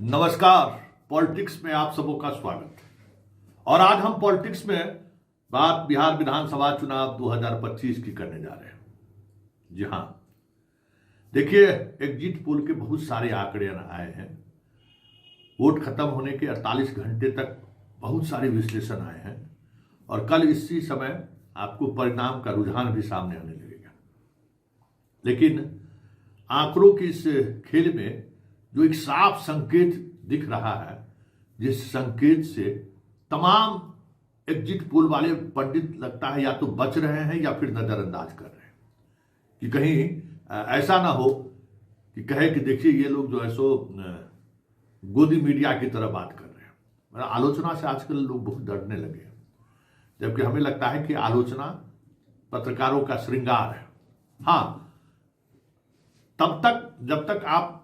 नमस्कार। पॉलिटिक्स में आप सबों का स्वागत है। और आज हम पॉलिटिक्स में बात बिहार विधानसभा चुनाव 2025 की करने जा रहे हैं। जी हां, देखिए, एग्जिट पोल के बहुत सारे आंकड़े आए हैं। वोट खत्म होने के 48 घंटे तक बहुत सारे विश्लेषण आए हैं और कल इसी समय आपको परिणाम का रुझान भी सामने आने लगेगा। लेकिन आंकड़ों की इस खेल में जो एक साफ संकेत दिख रहा है, जिस संकेत से तमाम एग्जिट पोल वाले पंडित लगता है या तो बच रहे हैं या फिर नजरअंदाज कर रहे हैं कि कहीं ऐसा ना हो कि कहे कि देखिए ये लोग जो है सो गोदी मीडिया की तरह बात कर रहे हैं। आलोचना से आजकल लोग बहुत डरने लगे हैं, जबकि हमें लगता है कि आलोचना पत्रकारों का श्रृंगार है। हाँ, तब तक जब तक आप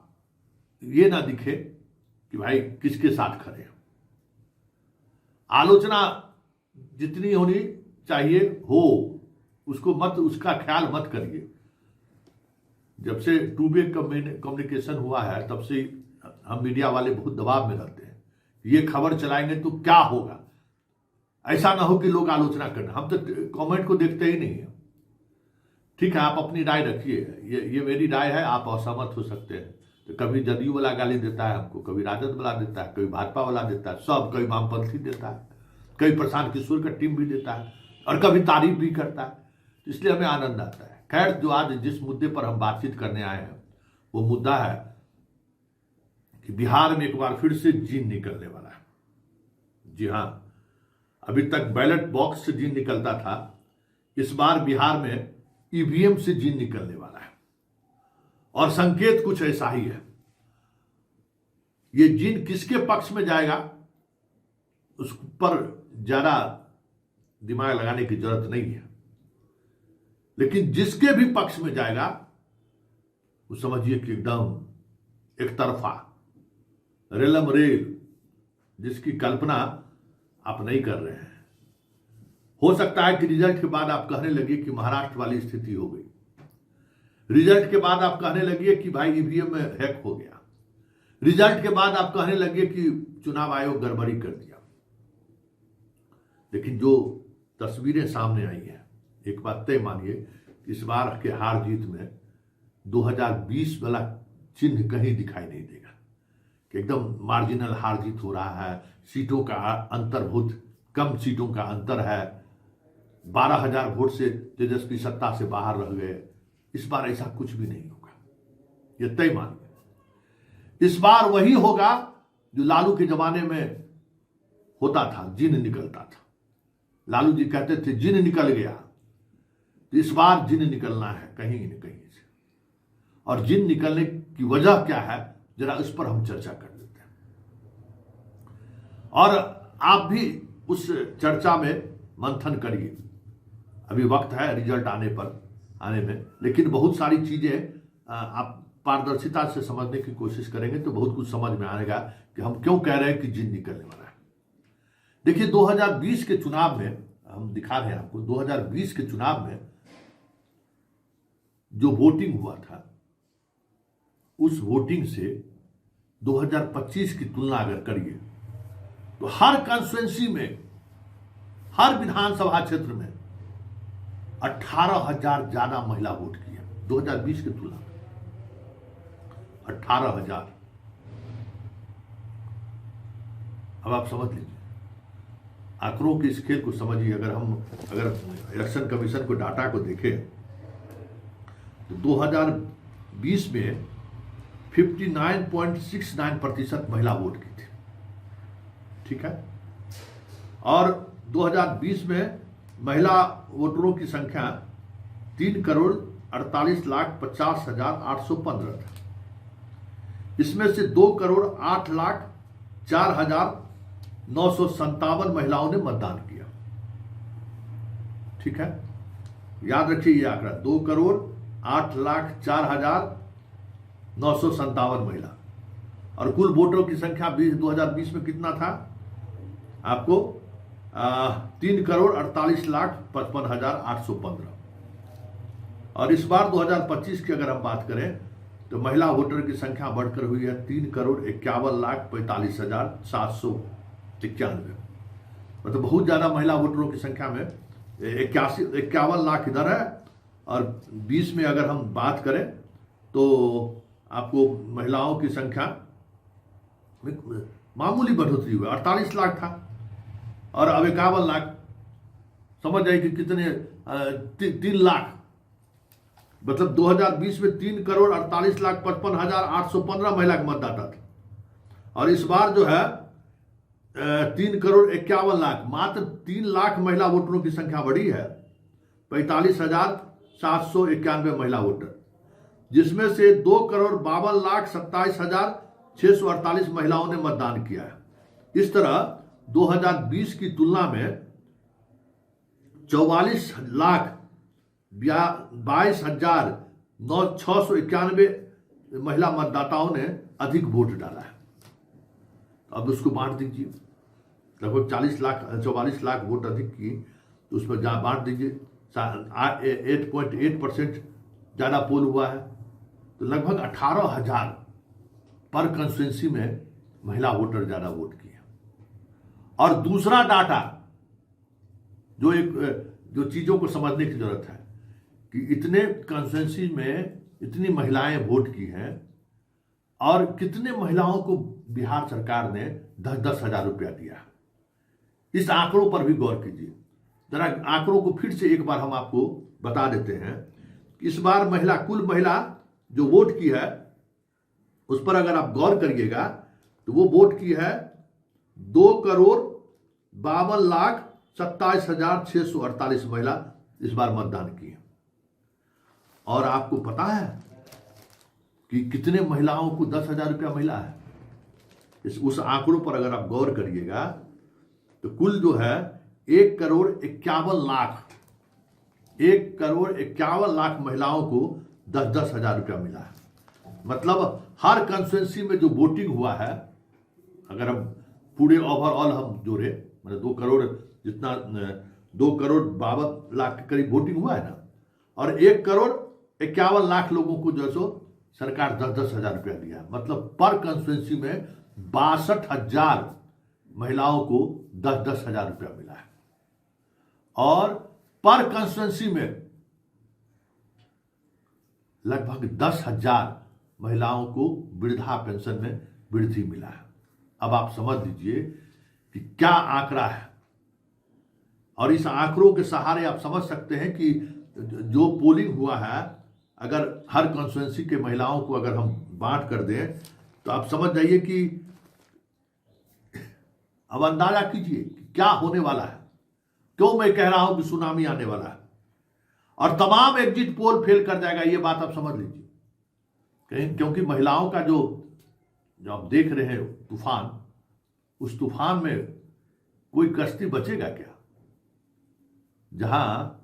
ये ना दिखे कि भाई किसके साथ खड़े हैं। आलोचना जितनी होनी चाहिए हो, उसको मत, उसका ख्याल मत करिए। जब से टू वे कम्युनिकेशन हुआ है तब से हम मीडिया वाले बहुत दबाव में रहते हैं। ये खबर चलाएंगे तो क्या होगा, ऐसा ना हो कि लोग आलोचना करना। हम तो कमेंट को देखते ही नहीं है। ठीक है, आप अपनी राय रखिए, ये मेरी राय है, आप असहमत हो सकते हैं। तो कभी जदयू वाला गाली देता है हमको, कभी राजद वाला देता है, कभी भाजपा वाला देता है, सब, कभी वामपंथी देता है, कभी प्रशांत किशोर का टीम भी देता है और कभी तारीफ भी करता है। तो इसलिए हमें आनंद आता है। खैर, जो आज जिस मुद्दे पर हम बातचीत करने आए हैं वो मुद्दा है कि बिहार में एक बार फिर से जीन निकलने वाला है। जी हाँ, अभी तक बैलेट बॉक्स से जीन निकलता था, इस बार बिहार में ईवीएम से जीन निकलने वाला है और संकेत कुछ ऐसा ही है। ये जीन किसके पक्ष में जाएगा उस पर ज्यादा दिमाग लगाने की जरूरत नहीं है, लेकिन जिसके भी पक्ष में जाएगा वो समझिए कि एकदम एक तरफा रेलम रेल, जिसकी कल्पना आप नहीं कर रहे हैं। हो सकता है कि रिजल्ट के बाद आप कहने लगे कि महाराष्ट्र वाली स्थिति हो गई। रिजल्ट के बाद आप कहने लगे कि भाई ईवीएम में हैक हो गया। रिजल्ट के बाद आप कहने लगे कि चुनाव आयोग गड़बड़ी कर दिया। लेकिन जो तस्वीरें सामने आई हैं, एक बात तय मानिए, इस बार के हार जीत में 2020 वाला चिन्ह कहीं दिखाई नहीं देगा कि एकदम मार्जिनल हार जीत हो रहा है। सीटों का अंतर बहुत कम, सीटों का अंतर है। 12,000 वोट से तेजस्वी सत्ता से बाहर रह गए। इस बार ऐसा कुछ भी नहीं होगा, यह तय मानिए। इस बार वही होगा जो लालू के जमाने में होता था, जिन निकलता था। लालू जी कहते थे जिन निकल गया, तो इस बार जिन निकलना है कहीं न कहीं से। और जिन निकलने की वजह क्या है, जरा उस पर हम चर्चा कर लेते हैं और आप भी उस चर्चा में मंथन करिए। अभी वक्त है रिजल्ट आने में, लेकिन बहुत सारी चीजें आप पारदर्शिता से समझने की कोशिश करेंगे तो बहुत कुछ समझ में आएगा कि हम क्यों कह रहे हैं कि जिन निकलने वाला है। देखिए, 2020 के चुनाव में हम दिखा रहे हैं आपको, 2020 के चुनाव में जो वोटिंग हुआ था, उस वोटिंग से 2025 की तुलना अगर करिए तो हर कॉन्स्टिट्यूएंसी में, हर विधानसभा क्षेत्र में 18,000 ज्यादा महिला वोट किया 2020 की तुलना में। 18,000। अब आप समझ लीजिए, आंकड़ों के इस खेल को समझिए। अगर इलेक्शन कमीशन को डाटा को देखें तो 2020 में 59.69% महिला वोट की थी। ठीक है, और 2020 में महिला वोटरों की संख्या 3,48,50,815 था। इसमें से 2,08,04,957 महिलाओं ने मतदान किया। ठीक है, याद रखिए ये आंकड़ा, 2,08,04,957 महिला। और कुल वोटरों की संख्या 2020 में कितना था आपको? 3,48,55,815। और इस बार 2025 की अगर हम बात करें तो महिला वोटर की संख्या बढ़कर हुई है 3,51,45,791। मतलब बहुत ज़्यादा महिला वोटरों की संख्या में 51 लाख इधर है, और 20 में अगर हम बात करें तो आपको महिलाओं की संख्या में मामूली बढ़ोतरी हुई, 48 लाख था और अब 51 लाख। समझ जाइए कि कितने 3 लाख, मतलब 2020 में 3,48,55,815 महिला के मतदाता थे, और इस बार जो है 3,51,00,000, मात्र 3 लाख महिला वोटरों की संख्या बढ़ी है, 45,791 महिला वोटर, जिसमें से 2,52,27,648 महिलाओं ने मतदान किया है। इस तरह 2020 की तुलना में 44,22,691 महिला मतदाताओं ने अधिक वोट डाला है। अब उसको बांट दीजिए, लगभग 44 लाख वोट अधिक की, तो उसमें जहाँ बांट दीजिए 8.8% ज़्यादा पोल हुआ है, तो लगभग 18,000 पर कंस्टिट्यूंसी में महिला वोटर ज़्यादा वोट किए। और दूसरा डाटा जो चीज़ों को समझने की जरूरत है कि इतने कंस्टिट्यूंसी में इतनी महिलाएं वोट की हैं, और कितने महिलाओं को बिहार सरकार ने 10-10 हजार रुपया दिया। इस आंकड़ों पर भी गौर कीजिए जरा। आंकड़ों को फिर से एक बार हम आपको बता देते हैं। इस बार कुल महिला जो वोट की है, उस पर अगर आप गौर करिएगा तो वो वोट की है 2,52,27,648 महिला इस बार मतदान की है। और आपको पता है कि कितने महिलाओं को 10,000 रुपया मिला है? उस आंकड़ों पर अगर आप गौर करिएगा तो कुल जो है 1,51,00,000 महिलाओं को 10-10 हजार रुपया मिला है। मतलब हर कंस्टिट्यूंसी में जो वोटिंग हुआ है, अगर हम पूरे ओवरऑल हम जोड़े, मतलब 2 करोड़ जितना 2,52,00,000 के करीब वोटिंग हुआ है ना, और 1,51,00,000 लोगों को जो सो सरकार 10-10 हजार रुपया दिया है। मतलब पर कंस्टिट्यूंसी में 62,000 महिलाओं को 10-10 हजार रुपया मिला है, और पर कंस्टिट्यूंसी में लगभग 10,000 महिलाओं को वृद्धा पेंशन में वृद्धि मिला है। अब आप समझ लीजिए कि क्या आंकड़ा है, और इस आंकड़ों के सहारे आप समझ सकते हैं कि जो पोलिंग हुआ है, अगर हर कॉन्स्टिट्यूंसी के महिलाओं को अगर हम बांट कर दें तो आप समझ जाइए कि अब अंदाजा कीजिए कि क्या होने वाला है। क्यों मैं कह रहा हूं कि सुनामी आने वाला है और तमाम एग्जिट पोल फेल कर जाएगा, ये बात आप समझ लीजिए। क्योंकि महिलाओं का जो आप देख रहे हैं तूफान, उस तूफान में कोई कश्ती बचेगा क्या? जहां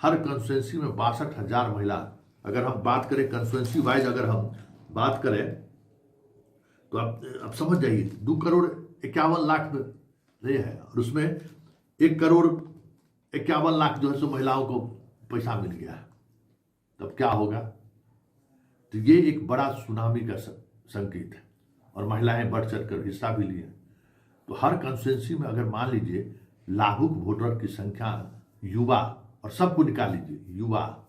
हर कंस्टिट्यूंसी में 62,000 महिला, अगर हम बात करें कंस्टिट्यूंसी वाइज, अगर हम बात करें तो आप समझ जाइए 2,51,00,000 ये है, और उसमें 1,51,00,000 जो है सो महिलाओं को पैसा मिल गया है। तब क्या होगा? तो ये एक बड़ा सुनामी का संकेत है, और महिलाएं बढ़ चढ़ कर हिस्सा भी लिए। तो हर कंस्टिट्यूंसी में अगर मान लीजिए लाभुक वोटर की संख्या, युवा, और सबको निकाल लीजिए, युवा,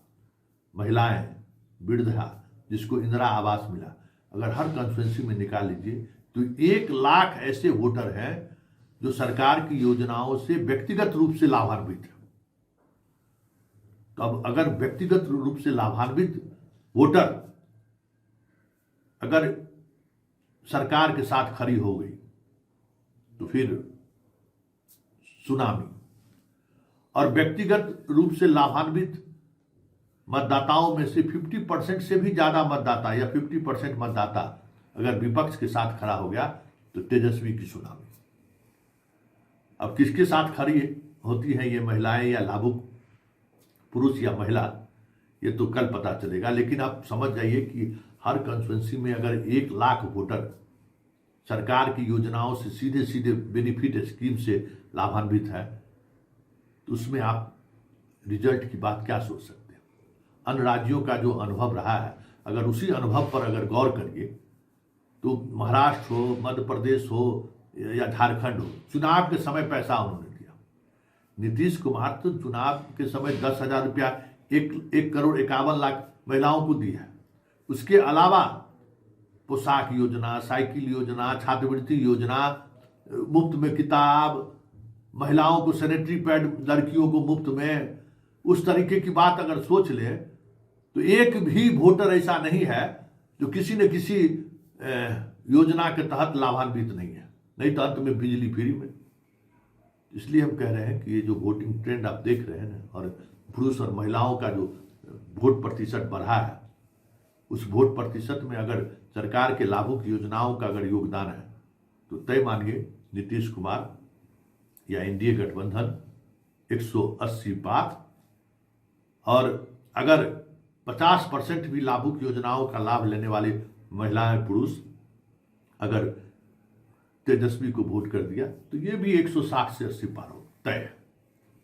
महिलाएं, वृद्धा, जिसको इंदिरा आवास मिला, अगर हर कंस्टिट्यूंसी में निकाल लीजिए तो 1 लाख ऐसे वोटर हैं जो सरकार की योजनाओं से व्यक्तिगत रूप से लाभान्वित है। तो अब अगर व्यक्तिगत रूप से लाभान्वित वोटर अगर सरकार के साथ खड़ी हो गई तो फिर सुनामी। और व्यक्तिगत रूप से लाभान्वित मतदाताओं में से 50% से भी ज्यादा मतदाता या 50% मतदाता अगर विपक्ष के साथ खड़ा हो गया तो तेजस्वी की सुनामी। अब किसके साथ खड़ी होती है ये महिलाएं या लाभुक पुरुष या महिला, ये तो कल पता चलेगा। लेकिन आप समझ जाइए कि हर कंस्टिट्यूंसी में अगर 1 लाख वोटर सरकार की योजनाओं से सीधे सीधे बेनिफिट स्कीम से लाभान्वित है, तो उसमें आप रिजल्ट की बात क्या सोच सकते हैं? अन्य राज्यों का जो अनुभव रहा है, अगर उसी अनुभव पर अगर गौर करिए तो महाराष्ट्र हो, मध्य प्रदेश हो या झारखंड हो, चुनाव के समय पैसा उन्होंने दिया। नीतीश कुमार तो चुनाव के समय 10,000 रुपया 1,51,00,000 महिलाओं को दिया है। उसके अलावा पोशाक योजना, साइकिल योजना, छात्रवृत्ति योजना, मुफ्त में किताब, महिलाओं को सैनिटरी पैड, लड़कियों को मुफ्त में, उस तरीके की बात अगर सोच ले तो एक भी वोटर ऐसा नहीं है जो किसी न किसी योजना के तहत लाभान्वित नहीं है, नहीं तो अंत में बिजली फ्री में। इसलिए हम कह रहे हैं कि ये जो वोटिंग ट्रेंड आप देख रहे हैं ना, और पुरुष और महिलाओं का जो वोट प्रतिशत बढ़ा है, उस वोट प्रतिशत में अगर सरकार के लाभुक योजनाओं का अगर योगदान है तो तय मानिए नीतीश कुमार या एनडीए गठबंधन 180 पार। और अगर 50% भी लाभुक योजनाओं का लाभ लेने वाली महिलाएं, पुरुष अगर तेजस्वी को वोट कर दिया तो ये भी 160 से 80 पार हो तय है।